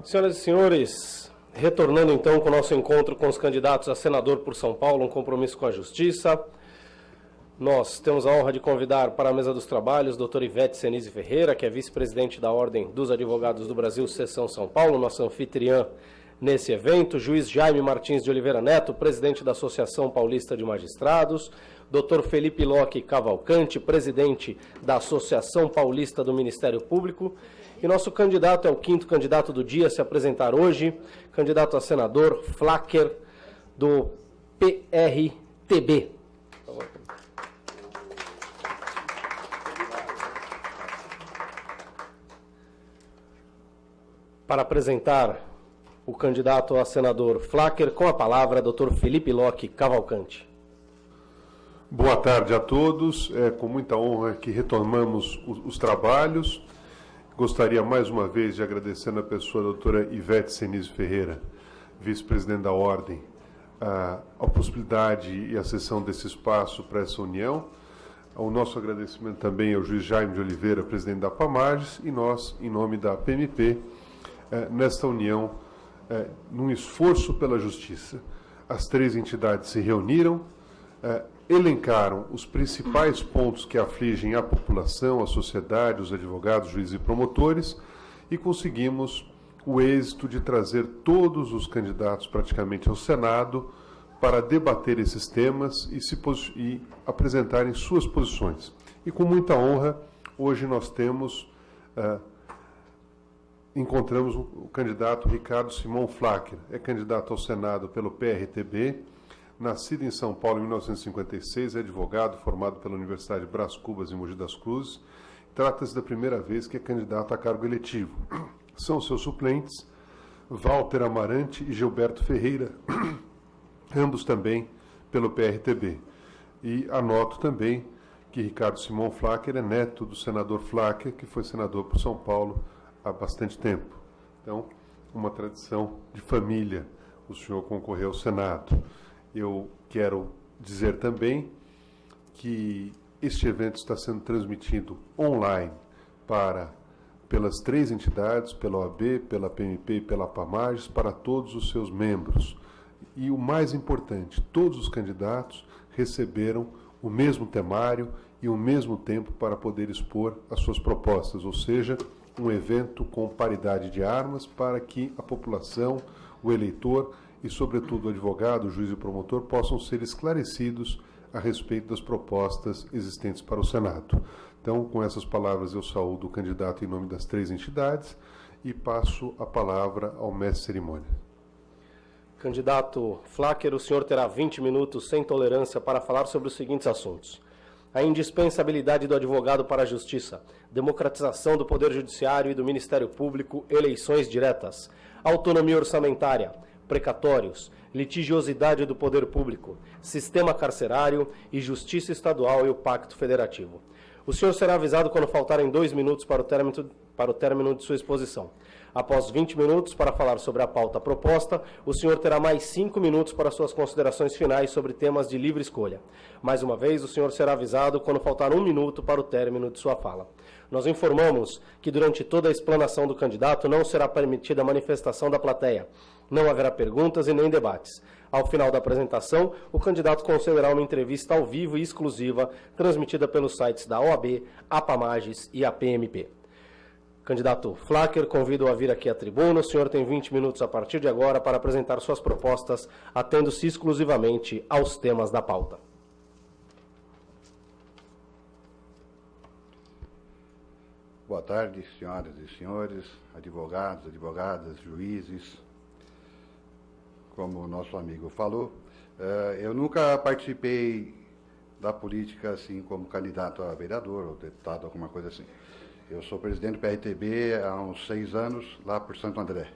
Senhoras e senhores, retornando então com o nosso encontro com os candidatos a senador por São Paulo, um compromisso com a Justiça. Nós temos a honra de convidar para a mesa dos trabalhos a doutora Ivete Senise Ferreira, que é vice-presidente da Ordem dos Advogados do Brasil, Seção São Paulo, nossa anfitriã nesse evento, juiz Jaime Martins de Oliveira Neto, presidente da Associação Paulista de Magistrados, doutor Felipe Locke Cavalcante, presidente da Associação Paulista do Ministério Público, e nosso candidato é o quinto candidato do dia a se apresentar hoje, candidato a senador Flacquer, do PRTB. Para apresentar o candidato a senador Flacquer, com a palavra, doutor Felipe Locke Cavalcante. Boa tarde a todos. É com muita honra que retomamos os trabalhos. Gostaria mais uma vez de agradecer na pessoa da doutora Ivete Senise Ferreira, vice-presidente da Ordem, a possibilidade e a cessão desse espaço para essa união. O nosso agradecimento também ao juiz Jaime de Oliveira, presidente da PAMAGES, e nós, em nome da PMP, nesta união, num esforço pela justiça. As três entidades se reuniram, elencaram os principais pontos que afligem a população, a sociedade, os advogados, juízes e promotores, e conseguimos o êxito de trazer todos os candidatos praticamente ao Senado para debater esses temas e apresentarem suas posições. E com muita honra, hoje nós encontramos o candidato Ricardo Simão Flacquer, é candidato ao Senado pelo PRTB, nascido em São Paulo em 1956, é advogado formado pela Universidade Brás Cubas em Mogi das Cruzes. Trata-se da primeira vez que é candidato a cargo eletivo. São seus suplentes Walter Amarante e Gilberto Ferreira, ambos também pelo PRTB. E anoto também que Ricardo Simão Flacquer é neto do senador Flacquer, que foi senador por São Paulo há bastante tempo. Então, uma tradição de família, o senhor concorreu ao Senado. Eu quero dizer também que este evento está sendo transmitido online pelas três entidades, pela OAB, pela PMP e pela PAMAGES, para todos os seus membros. E o mais importante, todos os candidatos receberam o mesmo temário e o mesmo tempo para poder expor as suas propostas, ou seja, um evento com paridade de armas para que a população, o eleitor e, sobretudo, o advogado, o juiz e o promotor possam ser esclarecidos a respeito das propostas existentes para o Senado. Então, com essas palavras, eu saúdo o candidato em nome das três entidades e passo a palavra ao mestre de cerimônia. Candidato Flacquer, o senhor terá 20 minutos sem tolerância para falar sobre os seguintes assuntos: a indispensabilidade do advogado para a justiça, democratização do Poder Judiciário e do Ministério Público, eleições diretas, autonomia orçamentária, precatórios, litigiosidade do Poder Público, sistema carcerário e justiça estadual e o Pacto Federativo. O senhor será avisado quando faltarem 2 minutos para o término de sua exposição. Após 20 minutos para falar sobre a pauta proposta, o senhor terá mais 5 minutos para suas considerações finais sobre temas de livre escolha. Mais uma vez, o senhor será avisado quando faltar 1 minuto para o término de sua fala. Nós informamos que durante toda a explanação do candidato não será permitida a manifestação da plateia. Não haverá perguntas e nem debates. Ao final da apresentação, o candidato concederá uma entrevista ao vivo e exclusiva, transmitida pelos sites da OAB, a PAMAGES e a PMP. Candidato Flacquer, convido a vir aqui à tribuna. O senhor tem 20 minutos a partir de agora para apresentar suas propostas, atendo-se exclusivamente aos temas da pauta. Boa tarde, senhoras e senhores, advogados, advogadas, juízes. Como o nosso amigo falou, eu nunca participei da política assim como candidato a vereador ou deputado, alguma coisa assim. Eu sou presidente do PRTB há uns 6 anos, lá por Santo André.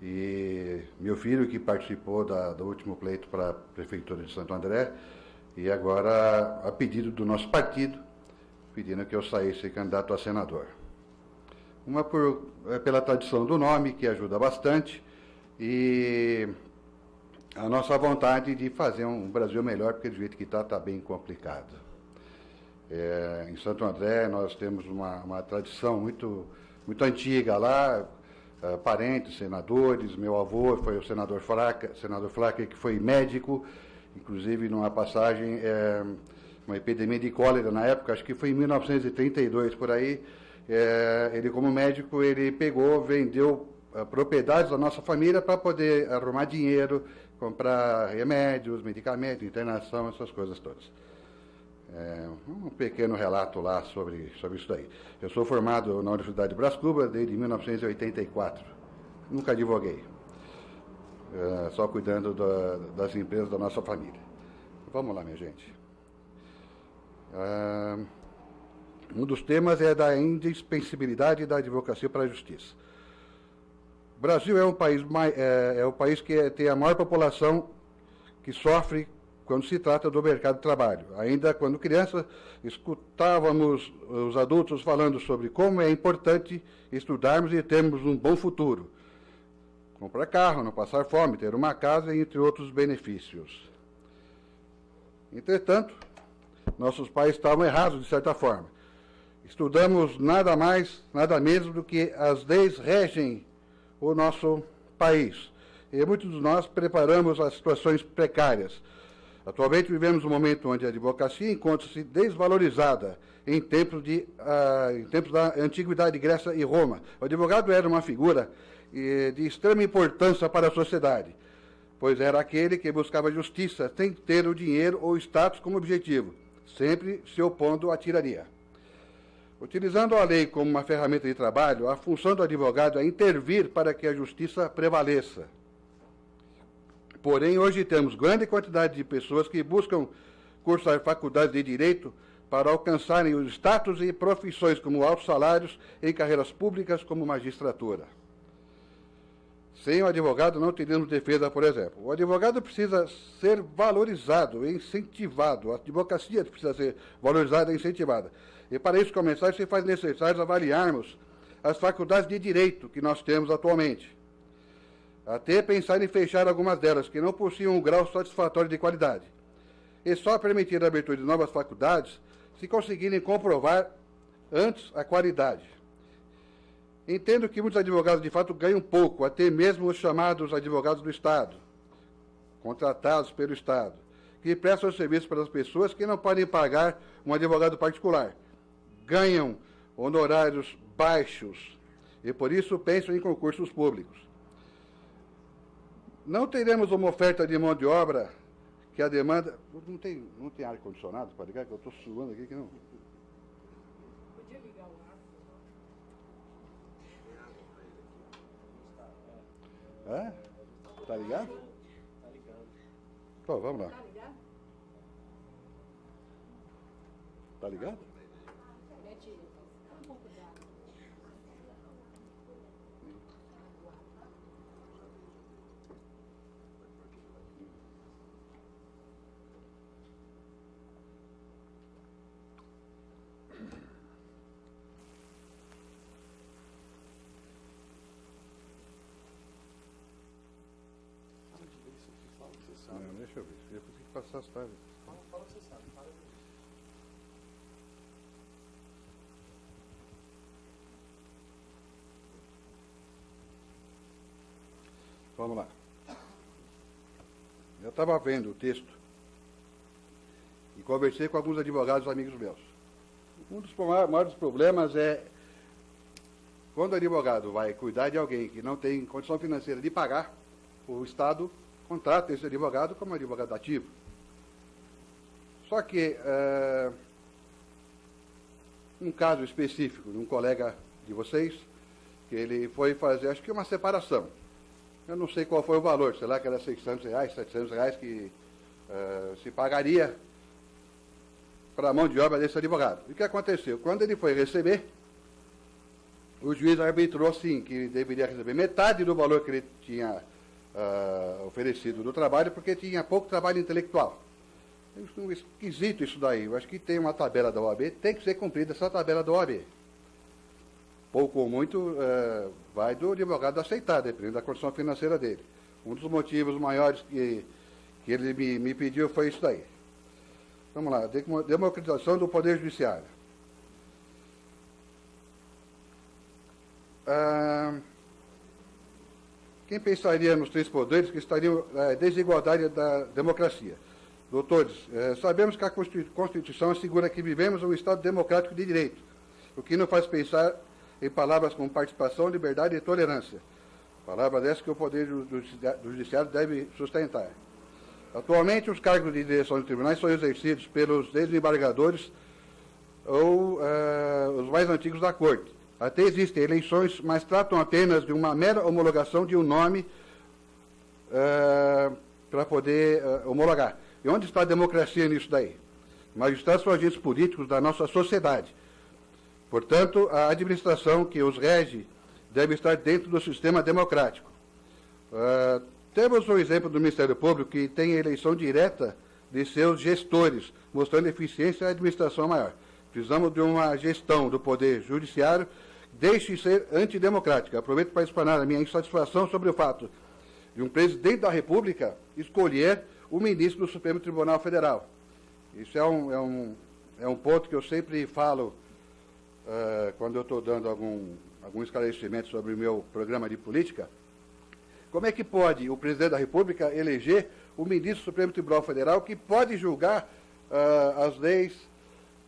E meu filho que participou do último pleito para a Prefeitura de Santo André, e agora, a pedido do nosso partido, pedindo que eu saísse candidato a senador. Uma pela tradição do nome, que ajuda bastante, e a nossa vontade de fazer um Brasil melhor, porque do jeito que está bem complicado. Em Santo André nós temos uma tradição muito antiga lá, parentes, senadores. Meu avô foi o senador Flacker, que foi médico, inclusive numa passagem, uma epidemia de cólera na época, acho que foi em 1932 por aí. Ele, como médico, ele pegou, vendeu propriedades da nossa família para poder arrumar dinheiro, comprar remédios, medicamentos, internação, essas coisas todas. Um pequeno relato lá sobre isso daí. Eu sou formado na Universidade de Brás Cubas desde 1984. Nunca advoguei. Só cuidando das empresas da nossa família. Vamos lá, minha gente. Um dos temas é da indispensabilidade da advocacia para a justiça. O Brasil é o país que tem a maior população que sofre quando se trata do mercado de trabalho. Ainda quando criança, escutávamos os adultos falando sobre como é importante estudarmos e termos um bom futuro. Comprar carro, não passar fome, ter uma casa, entre outros benefícios. Entretanto, nossos pais estavam errados, de certa forma. Estudamos nada mais, nada menos do que as leis regem o nosso país. E muitos de nós preparamos as situações precárias. Atualmente vivemos um momento onde a advocacia encontra-se desvalorizada em tempos da antiguidade Grécia e Roma. O advogado era uma figura de extrema importância para a sociedade, pois era aquele que buscava justiça sem ter o dinheiro ou status como objetivo, sempre se opondo à tirania. Utilizando a lei como uma ferramenta de trabalho, a função do advogado é intervir para que a justiça prevaleça. Porém, hoje temos grande quantidade de pessoas que buscam cursar faculdades de direito para alcançarem os status e profissões como altos salários em carreiras públicas como magistratura. Sem o advogado não teríamos defesa, por exemplo. O advogado precisa ser valorizado e incentivado. A advocacia precisa ser valorizada e incentivada. E para isso começar, se faz necessário avaliarmos as faculdades de direito que nós temos atualmente. Até pensar em fechar algumas delas, que não possuem um grau satisfatório de qualidade. E só permitir a abertura de novas faculdades se conseguirem comprovar antes a qualidade. Entendo que muitos advogados, de fato, ganham pouco, até mesmo os chamados advogados do Estado, contratados pelo Estado, que prestam serviço para as pessoas que não podem pagar um advogado particular. Ganham honorários baixos e, por isso, pensam em concursos públicos. Não teremos uma oferta de mão de obra que a demanda... Não tem ar-condicionado para ligar, que eu estou suando aqui que não... Podia ligar o ar? É? Tá ligado? Tá ligado. Pô, vamos lá. Tá ligado? Tá ligado? Mete um pouco de água. Não, deixa eu ver. Eu tenho que passar as tardes. Fala o que você sabe. Fala. Vamos lá. Eu estava vendo o texto e conversei com alguns advogados amigos meus. Um dos maiores problemas é quando o advogado vai cuidar de alguém que não tem condição financeira de pagar, o Estado contrata esse advogado como advogado ativo. Só que, um caso específico de um colega de vocês, que ele foi fazer, acho que uma separação. Eu não sei qual foi o valor, sei lá que era R$600, R$700 que se pagaria para a mão de obra desse advogado. E o que aconteceu? Quando ele foi receber, o juiz arbitrou, sim, que ele deveria receber metade do valor que ele tinha oferecido do trabalho, porque tinha pouco trabalho intelectual. É esquisito isso daí. Eu acho que tem uma tabela da OAB, tem que ser cumprida essa tabela da OAB. Pouco ou muito vai do advogado aceitar, dependendo da condição financeira dele. Um dos motivos maiores que ele me pediu foi isso daí. Vamos lá, democratização do Poder Quem pensaria nos três poderes que estariam na desigualdade da democracia? Doutores, sabemos que a Constituição assegura que vivemos um Estado democrático de direito, o que nos faz pensar em palavras como participação, liberdade e tolerância. Palavras essas que o Poder Judiciário deve sustentar. Atualmente, os cargos de direção de tribunais são exercidos pelos desembargadores ou os mais antigos da Corte. Até existem eleições, mas tratam apenas de uma mera homologação de um nome para poder homologar. E onde está a democracia nisso daí? Magistrados são agentes políticos da nossa sociedade. Portanto, a administração que os rege deve estar dentro do sistema democrático. Temos um exemplo do Ministério Público que tem eleição direta de seus gestores, mostrando eficiência e administração maior. Precisamos de uma gestão do Poder Judiciário que deixe de ser antidemocrática. Aproveito para explanar a minha insatisfação sobre o fato de um presidente da República escolher o ministro do Supremo Tribunal Federal. Isso é um ponto que eu sempre falo quando eu estou dando algum esclarecimento sobre o meu programa de política. Como é que pode o presidente da República eleger o ministro do Supremo Tribunal Federal que pode julgar as leis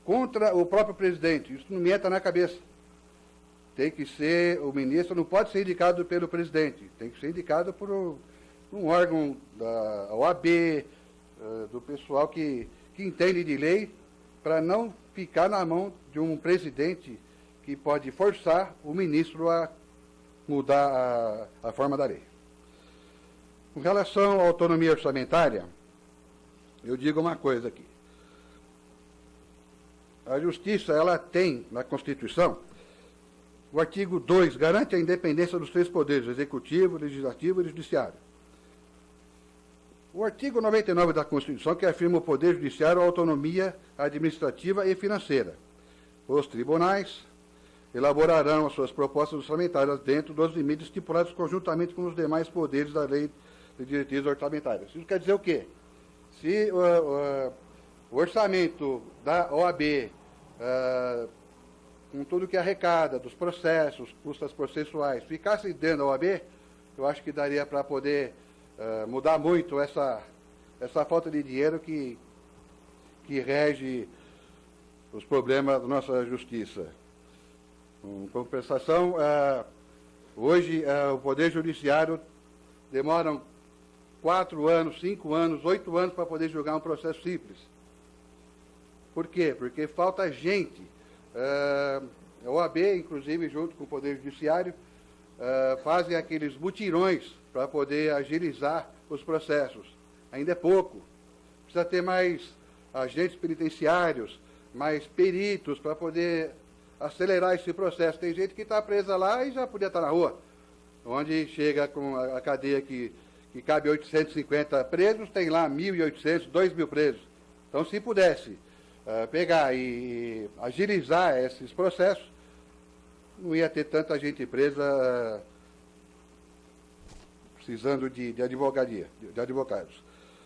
contra o próprio presidente? Isso não me entra na cabeça. Tem que ser, o ministro não pode ser indicado pelo presidente, tem que ser indicado por um órgão da OAB, do pessoal que entende de lei, para não ficar na mão de um presidente que pode forçar o ministro a mudar a forma da lei. Com relação à autonomia orçamentária, eu digo uma coisa aqui. A Justiça, ela tem, na Constituição, o artigo 2 garante a independência dos três poderes, executivo, legislativo e judiciário. O artigo 99 da Constituição, que afirma o Poder Judiciário a autonomia administrativa e financeira. Os tribunais elaborarão as suas propostas orçamentárias dentro dos limites estipulados conjuntamente com os demais poderes da Lei de Diretrizes Orçamentárias. Isso quer dizer o quê? Se o orçamento da OAB, com tudo que arrecada, dos processos, custas processuais, ficasse dentro da OAB, eu acho que daria para poder mudar muito essa falta de dinheiro que rege os problemas da nossa justiça. Em compensação, hoje o Poder Judiciário demora 4 anos, 5 anos, 8 anos para poder julgar um processo simples. Por quê? Porque falta gente. A OAB, inclusive, junto com o Poder Judiciário, fazem aqueles mutirões para poder agilizar os processos. Ainda é pouco. Precisa ter mais agentes penitenciários, mais peritos para poder acelerar esse processo. Tem gente que está presa lá e já podia estar na rua. Onde chega com a cadeia que cabe 850 presos, tem lá 1.800, 2.000 presos. Então, se pudesse pegar e agilizar esses processos, não ia ter tanta gente presa precisando de advogados.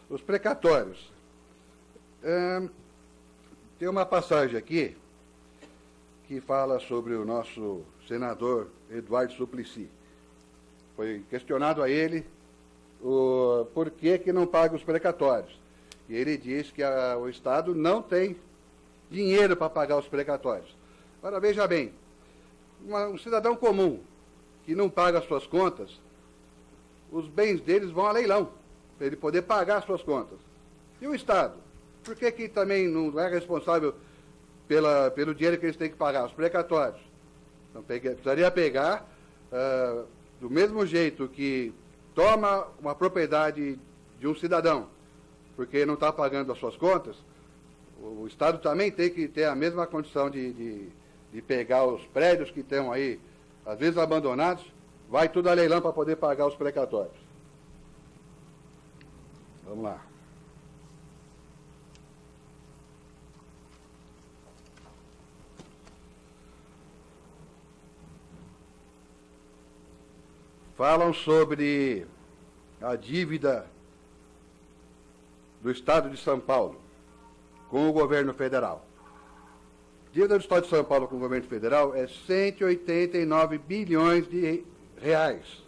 Os precatórios. Tem uma passagem aqui que fala sobre o nosso senador Eduardo Suplicy. Foi questionado a ele o porquê que não paga os precatórios. E ele diz que o Estado não tem dinheiro para pagar os precatórios. Agora, veja bem, um cidadão comum que não paga as suas contas, os bens deles vão a leilão, para ele poder pagar as suas contas. E o Estado? Por que também não é responsável pelo dinheiro que eles têm que pagar, os precatórios? Então, precisaria pegar, do mesmo jeito que toma uma propriedade de um cidadão, porque não está pagando as suas contas, o Estado também tem que ter a mesma condição de pegar os prédios que estão aí, às vezes abandonados, vai tudo a leilão para poder pagar os precatórios. Vamos lá. Falam sobre a dívida do Estado de São Paulo com o governo federal. A dívida do Estado de São Paulo com o governo federal é 189 bilhões de reais.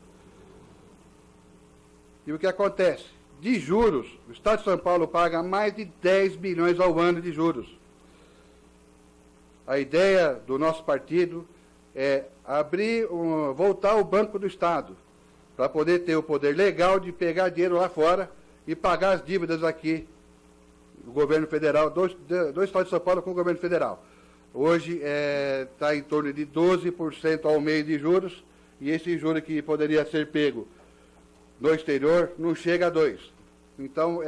E o que acontece? De juros, o Estado de São Paulo paga mais de 10 bilhões ao ano de juros. A ideia do nosso partido é voltar o Banco do Estado, para poder ter o poder legal de pegar dinheiro lá fora e pagar as dívidas aqui do governo federal, do Estado de São Paulo com o governo federal. Hoje está em torno de 12% ao mês de juros, e esse juro que poderia ser pego no exterior não chega a 2%. Então,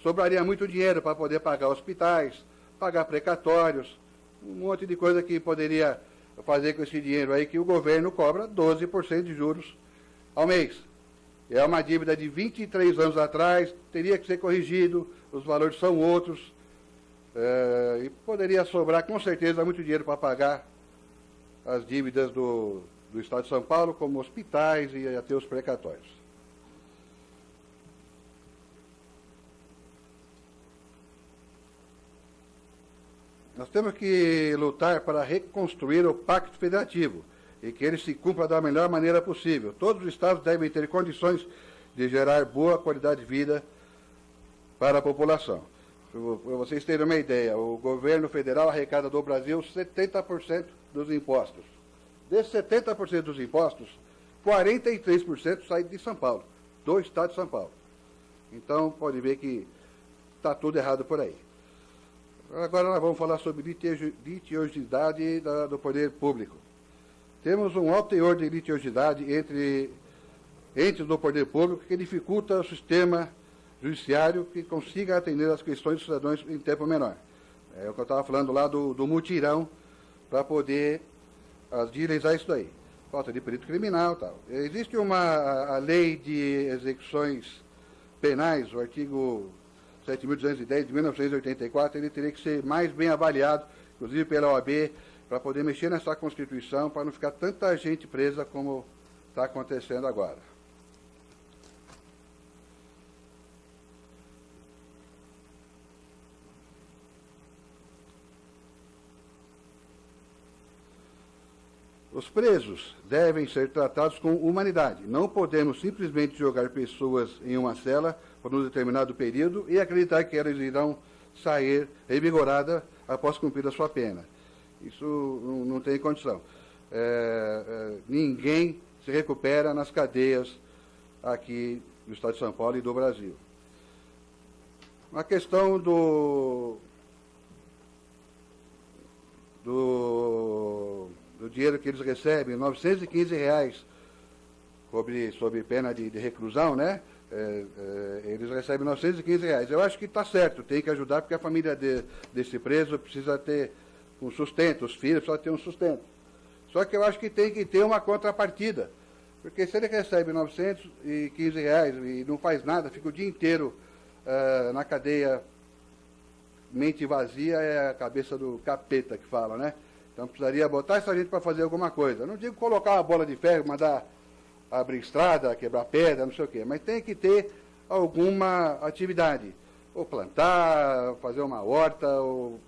sobraria muito dinheiro para poder pagar hospitais, pagar precatórios, um monte de coisa que poderia fazer com esse dinheiro aí, que o governo cobra 12% de juros ao mês. É uma dívida de 23 anos atrás, teria que ser corrigido, os valores são outros, e poderia sobrar com certeza muito dinheiro para pagar as dívidas do Estado de São Paulo, como hospitais e até os precatórios. Nós temos que lutar para reconstruir o Pacto Federativo e que ele se cumpra da melhor maneira possível. Todos os estados devem ter condições de gerar boa qualidade de vida para a população. Para vocês terem uma ideia, o governo federal arrecada do Brasil 70% dos impostos. Desses 70% dos impostos, 43% saem de São Paulo, do estado de São Paulo. Então, pode ver que está tudo errado por aí. Agora nós vamos falar sobre litigiosidade do poder público. Temos um alto teor de litigiosidade entre entes do poder público que dificulta o sistema judiciário que consiga atender às questões dos cidadãos em tempo menor. É o que eu estava falando lá do mutirão para poder agilizar isso daí. Falta de perito criminal e tal. Existe a lei de execuções penais, o artigo 7.210 de 1984, ele teria que ser mais bem avaliado, inclusive pela OAB, para poder mexer nessa Constituição, para não ficar tanta gente presa como está acontecendo agora. Os presos devem ser tratados com humanidade. Não podemos simplesmente jogar pessoas em uma cela por um determinado período e acreditar que elas irão sair revigoradas após cumprir a sua pena. Isso não tem condição. Ninguém se recupera nas cadeias aqui do Estado de São Paulo e do Brasil. A questão do dinheiro que eles recebem, R$ 915 sob pena de reclusão, né? Eles recebem R$ 915. Eu acho que está certo, tem que ajudar, porque a família desse preso precisa ter um sustento, os filhos precisam ter um sustento. Só que eu acho que tem que ter uma contrapartida, porque se ele recebe R$ 915 e não faz nada, fica o dia inteiro na cadeia, mente vazia é a cabeça do capeta que fala, né? Então precisaria botar essa gente para fazer alguma coisa. Não digo colocar uma bola de ferro, mandar abrir estrada, quebrar pedra, não sei o quê, mas tem que ter alguma atividade. Ou plantar, fazer uma horta, ou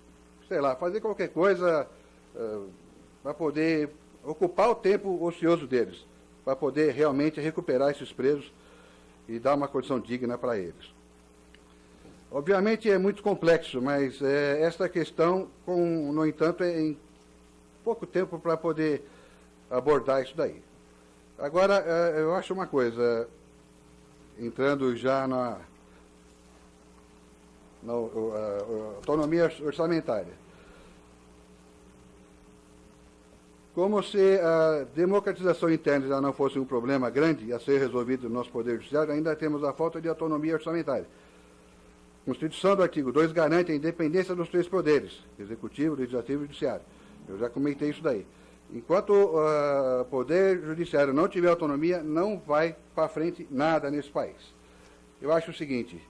sei lá, fazer qualquer coisa para poder ocupar o tempo ocioso deles, para poder realmente recuperar esses presos e dar uma condição digna para eles. Obviamente é muito complexo, mas esta questão, no entanto, é em pouco tempo para poder abordar isso daí. Agora, eu acho uma coisa, entrando já na autonomia orçamentária. Como se a democratização interna já não fosse um problema grande a ser resolvido no nosso Poder Judiciário, ainda temos a falta de autonomia orçamentária. A Constituição do artigo 2 garante a independência dos três poderes, Executivo, Legislativo e Judiciário. Eu já comentei isso daí. Enquanto o Poder Judiciário não tiver autonomia, não vai para frente nada nesse país. Eu acho o seguinte,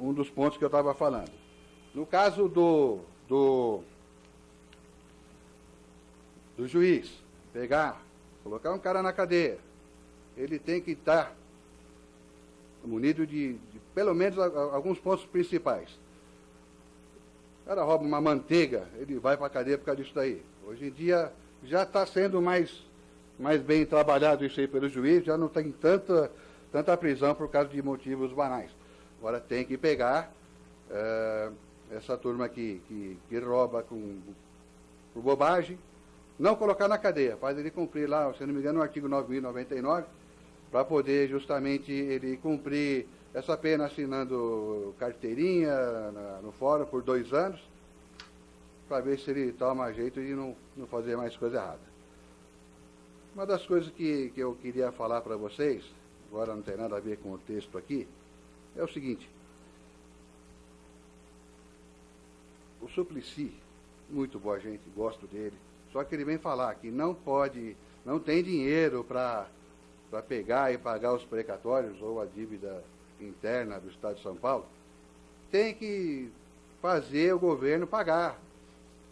um dos pontos que eu estava falando. No caso do juiz, colocar um cara na cadeia, ele tem que estar munido de pelo menos alguns pontos principais. O cara rouba uma manteiga, ele vai para a cadeia por causa disso daí. Hoje em dia já está sendo mais bem trabalhado isso aí pelo juiz, já não tem tanta tanta prisão por causa de motivos banais. Agora tem que pegar essa turma que rouba por bobagem, não colocar na cadeia, faz ele cumprir lá, se não me engano, o artigo 9.099, para poder justamente ele cumprir essa pena assinando carteirinha no fórum por 2 anos, para ver se ele toma jeito de não fazer mais coisa errada. Uma das coisas que eu queria falar para vocês, agora não tem nada a ver com o texto aqui, é o seguinte: o Suplicy, muito boa gente, gosto dele, só que ele vem falar que não tem dinheiro para pegar e pagar os precatórios ou a dívida interna do Estado de São Paulo. Tem que fazer o governo pagar,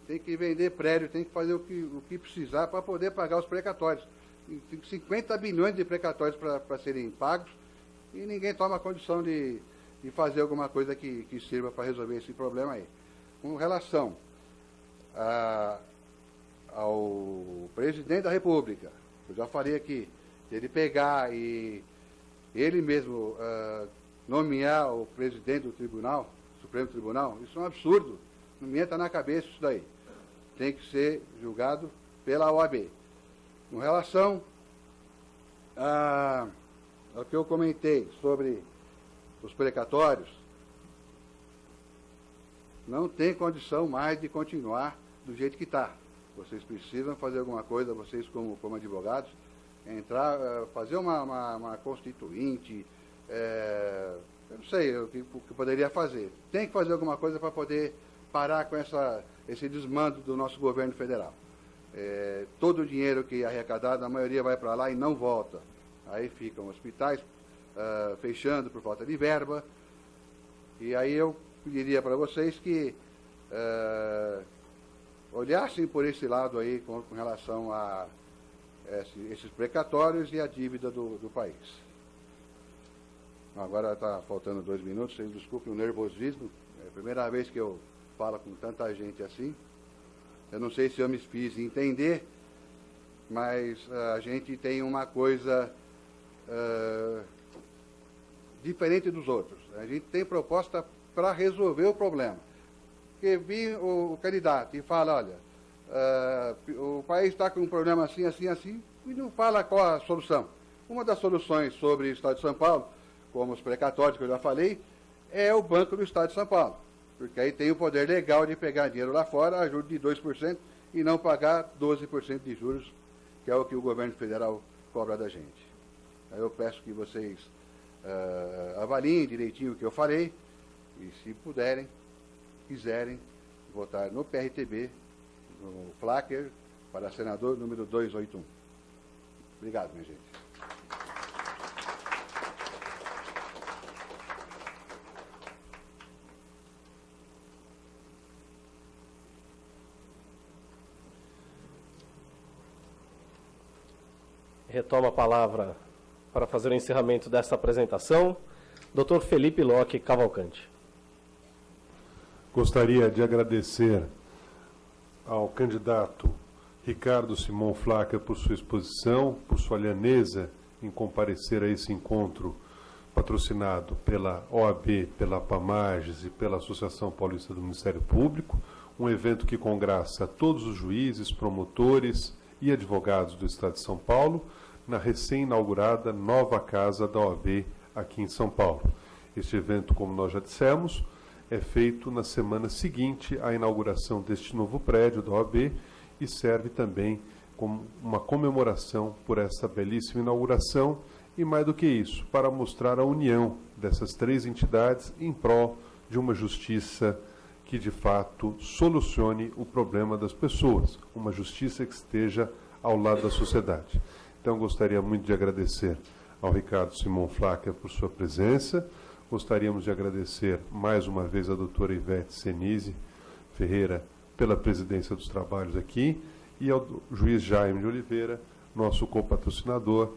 tem que vender prédio, tem que fazer o que precisar para poder pagar os precatórios. Tem 50 bilhões de precatórios para serem pagos e ninguém toma condição de fazer alguma coisa que sirva para resolver esse problema aí. Com relação ao presidente da República, eu já falei aqui, ele pegar e ele mesmo nomear o presidente do Tribunal, Supremo Tribunal, isso é um absurdo, não me entra na cabeça isso daí. Tem que ser julgado pela OAB. Com relação ao que eu comentei sobre os precatórios, não tem condição mais de continuar do jeito que está. Vocês precisam fazer alguma coisa, vocês como advogados, fazer uma constituinte, eu não sei o que poderia fazer. Tem que fazer alguma coisa para poder parar com esse desmando do nosso governo federal. Todo o dinheiro que é arrecadado, a maioria vai para lá e não volta. Aí ficam hospitais fechando por falta de verba. E aí eu pediria para vocês que olhassem por esse lado aí com relação a esses precatórios e a dívida do país. Agora está faltando 2 minutos, vocês desculpem o nervosismo. É a primeira vez que eu falo com tanta gente assim. Eu não sei se eu me fiz entender, mas a gente tem uma coisa diferente dos outros. A gente tem proposta para resolver o problema. Porque vir o candidato e fala, olha, o país está com um problema assim, assim, assim, e não fala qual a solução. Uma das soluções sobre o Estado de São Paulo, como os precatórios que eu já falei, é o Banco do Estado de São Paulo. Porque aí tem o poder legal de pegar dinheiro lá fora a juros de 2% e não pagar 12% de juros, que é o que o governo federal cobra da gente. Aí eu peço que vocês avaliem direitinho o que eu falei e, se puderem, quiserem, votar no PRTB, no Flacker, para senador número 281. Obrigado, minha gente. Retoma a palavra para fazer o encerramento desta apresentação, Dr. Felipe Locke Cavalcante. Gostaria de agradecer ao candidato Ricardo Simon Flacker por sua exposição, por sua lhaneza em comparecer a esse encontro patrocinado pela OAB, pela PAMAGES e pela Associação Paulista do Ministério Público, um evento que congraça todos os juízes, promotores e advogados do Estado de São Paulo, na recém-inaugurada nova casa da OAB aqui em São Paulo. Este evento, como nós já dissemos, é feito na semana seguinte à inauguração deste novo prédio da OAB e serve também como uma comemoração por essa belíssima inauguração e, mais do que isso, para mostrar a união dessas 3 entidades em prol de uma justiça que, de fato, solucione o problema das pessoas, uma justiça que esteja ao lado da sociedade. Então, gostaria muito de agradecer ao Ricardo Simon Flacker por sua presença. Gostaríamos de agradecer mais uma vez a doutora Ivete Senise Ferreira pela presidência dos trabalhos aqui e ao juiz Jaime de Oliveira, nosso copatrocinador,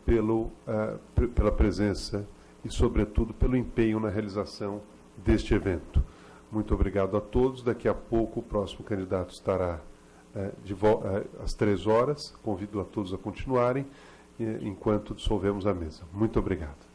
pela presença e, sobretudo, pelo empenho na realização deste evento. Muito obrigado a todos. Daqui a pouco o próximo candidato estará às 3 horas. Convido a todos a continuarem enquanto dissolvemos a mesa. Muito obrigado.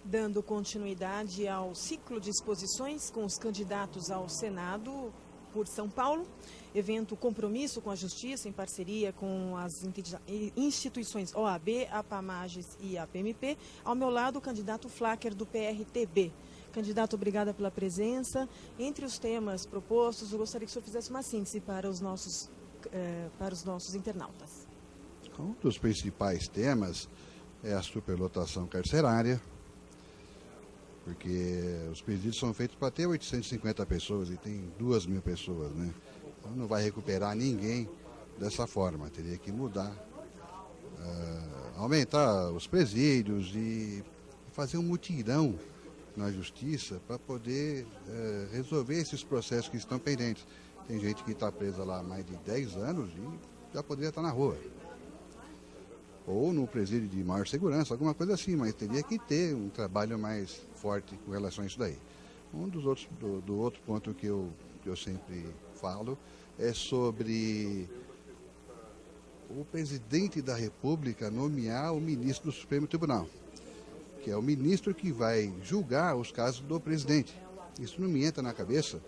Dando continuidade ao ciclo de exposições com os candidatos ao Senado por São Paulo, evento Compromisso com a Justiça, em parceria com as instituições OAB, APAMAGES e APMP. Ao meu lado, o candidato Flacker, do PRTB. Candidato, obrigada pela presença. Entre os temas propostos, eu gostaria que o senhor fizesse uma síntese para os nossos internautas. Um dos principais temas é a superlotação carcerária, porque os presídios são feitos para ter 850 pessoas e tem 2.000 pessoas, né? Então não vai recuperar ninguém dessa forma, teria que mudar, aumentar os presídios e fazer um mutirão na justiça para poder resolver esses processos que estão pendentes. Tem gente que está presa lá há mais de 10 anos e já poderia estar na rua. Ou no presídio de maior segurança, alguma coisa assim, mas teria que ter um trabalho mais forte com relação a isso daí. Um dos outros, do outro ponto que eu sempre falo é sobre o presidente da República nomear o ministro do Supremo Tribunal, que é o ministro que vai julgar os casos do presidente. Isso não me entra na cabeça,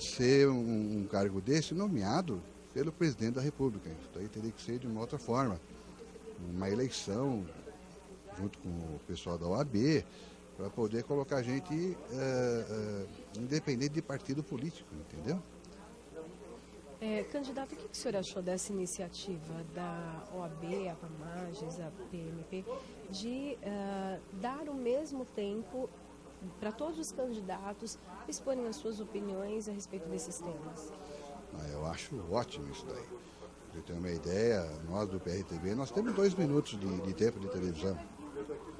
ser um cargo desse nomeado pelo presidente da República. Isso daí teria que ser de uma outra forma. Uma eleição junto com o pessoal da OAB para poder colocar gente independente de partido político, entendeu? Candidato, o que o senhor achou dessa iniciativa da OAB, a APAMAGES, a PMP, de dar o mesmo tempo para todos os candidatos exporem as suas opiniões a respeito desses temas? Eu acho ótimo isso daí. Para você ter uma ideia, nós do PRTB, nós temos 2 minutos de tempo de televisão.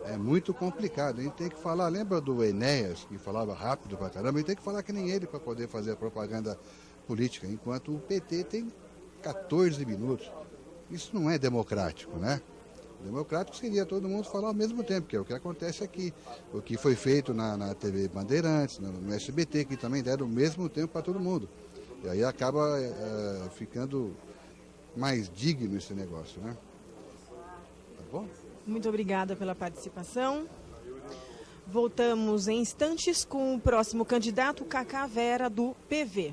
É muito complicado, a gente tem que falar, lembra do Enéas, que falava rápido pra caramba? A gente tem que falar que nem ele para poder fazer a propaganda política, enquanto o PT tem 14 minutos. Isso não é democrático, né? Democrático seria todo mundo falar ao mesmo tempo, que é o que acontece aqui. O que foi feito na TV Bandeirantes, no SBT, que também deram o mesmo tempo para todo mundo. E aí acaba ficando mais digno esse negócio, né? Tá bom? Muito obrigada pela participação. Voltamos em instantes com o próximo candidato, Cacá Vera, do PV.